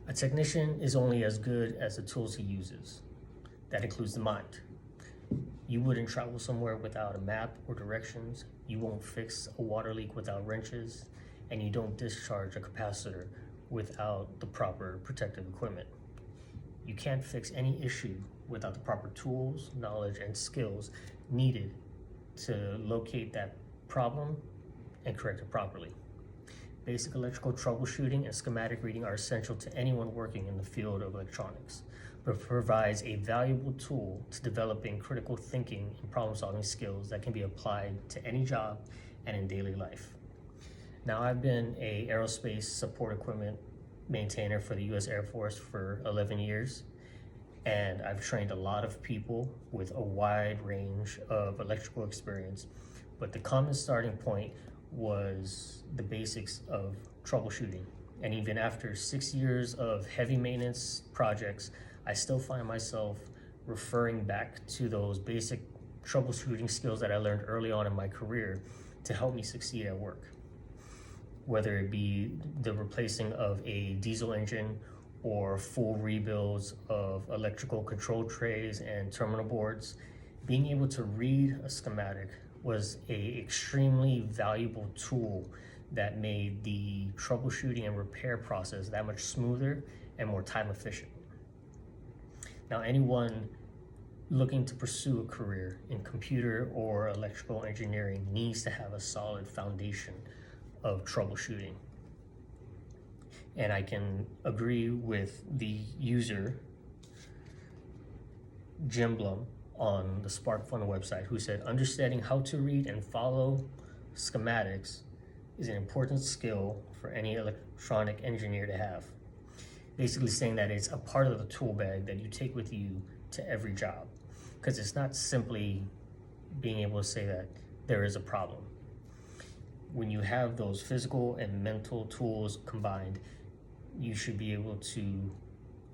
A technician is only as good as the tools he uses. That includes the mind. You wouldn't travel somewhere without a map or directions. You won't fix a water leak without wrenches, and you don't discharge a capacitor without the proper protective equipment. You can't fix any issue without the proper tools, knowledge, and skills needed to locate that problem and correct it properly. Basic electrical troubleshooting and schematic reading are essential to anyone working in the field of electronics, but provides a valuable tool to developing critical thinking and problem-solving skills that can be applied to any job and in daily life. Now, I've been an aerospace support equipment maintainer for the U.S. Air Force for 11 years, and I've trained a lot of people with a wide range of electrical experience, but the common starting point was the basics of troubleshooting. And even after 6 years of heavy maintenance projects, I still find myself referring back to those basic troubleshooting skills that I learned early on in my career to help me succeed at work. Whether it be the replacing of a diesel engine or full rebuilds of electrical control trays and terminal boards, being able to read a schematic was a extremely valuable tool that made the troubleshooting and repair process that much smoother and more time efficient. Now, anyone looking to pursue a career in computer or electrical engineering needs to have a solid foundation of troubleshooting. And I can agree with the user, Jim Blum, on the SparkFun website, who said, understanding how to read and follow schematics is an important skill for any electronic engineer to have. Basically saying that it's a part of the tool bag that you take with you to every job, because it's not simply being able to say that there is a problem. When you have those physical and mental tools combined, you should be able to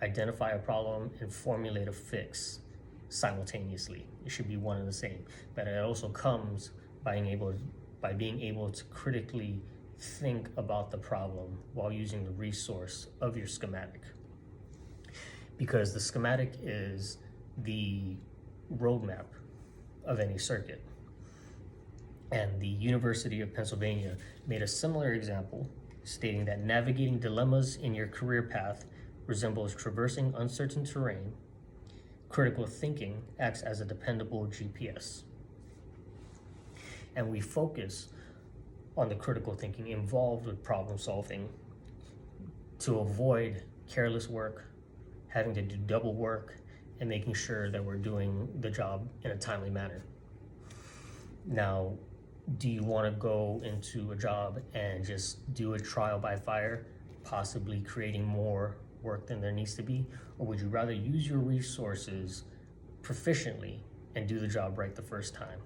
identify a problem and formulate a fix simultaneously. It should be one and the same. But it also comes by being able to critically think about the problem while using the resource of your schematic. Because the schematic is the roadmap of any circuit. And the University of Pennsylvania made a similar example, stating that navigating dilemmas in your career path resembles traversing uncertain terrain. Critical thinking acts as a dependable GPS. And we focus on the critical thinking involved with problem solving to avoid careless work, having to do double work, and making sure that we're doing the job in a timely manner. Now, do you want to go into a job and just do a trial by fire, possibly creating more work than there needs to be? Or would you rather use your resources proficiently and do the job right the first time?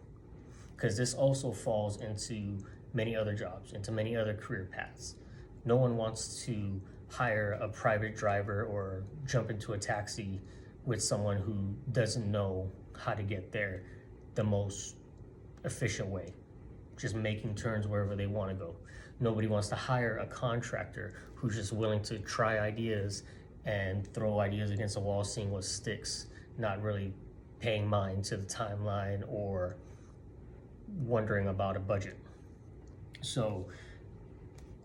Because this also falls into many other jobs, into many other career paths. No one wants to hire a private driver or jump into a taxi with someone who doesn't know how to get there the most efficient way, just making turns wherever they want to go. Nobody wants to hire a contractor who's just willing to try ideas and throw ideas against the wall, seeing what sticks, not really paying mind to the timeline or wondering about a budget. So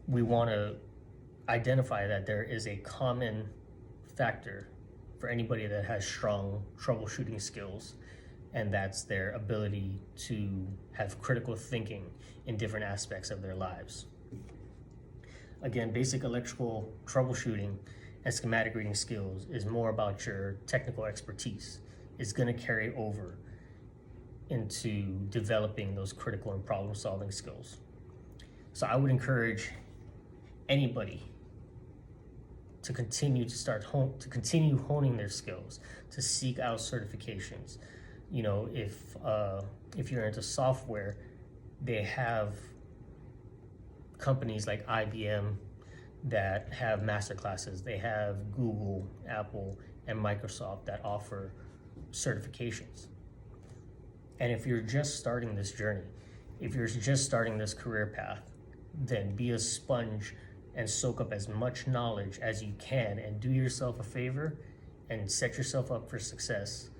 we want to identify that there is a common factor for anybody that has strong troubleshooting skills, and that's their ability to have critical thinking in different aspects of their lives. Again, basic electrical troubleshooting and schematic reading skills is more about your technical expertise. It's going to carry over into developing those critical and problem-solving skills. So I would encourage anybody to continue honing their skills, to seek out certifications. You know, if you're into software, they have companies like IBM that have master classes. They have Google, Apple, and Microsoft that offer certifications. And if you're just starting this journey, if you're just starting this career path, then be a sponge and soak up as much knowledge as you can, and do yourself a favor and set yourself up for success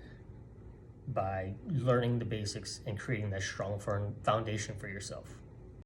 by learning the basics and creating that strong foundation for yourself.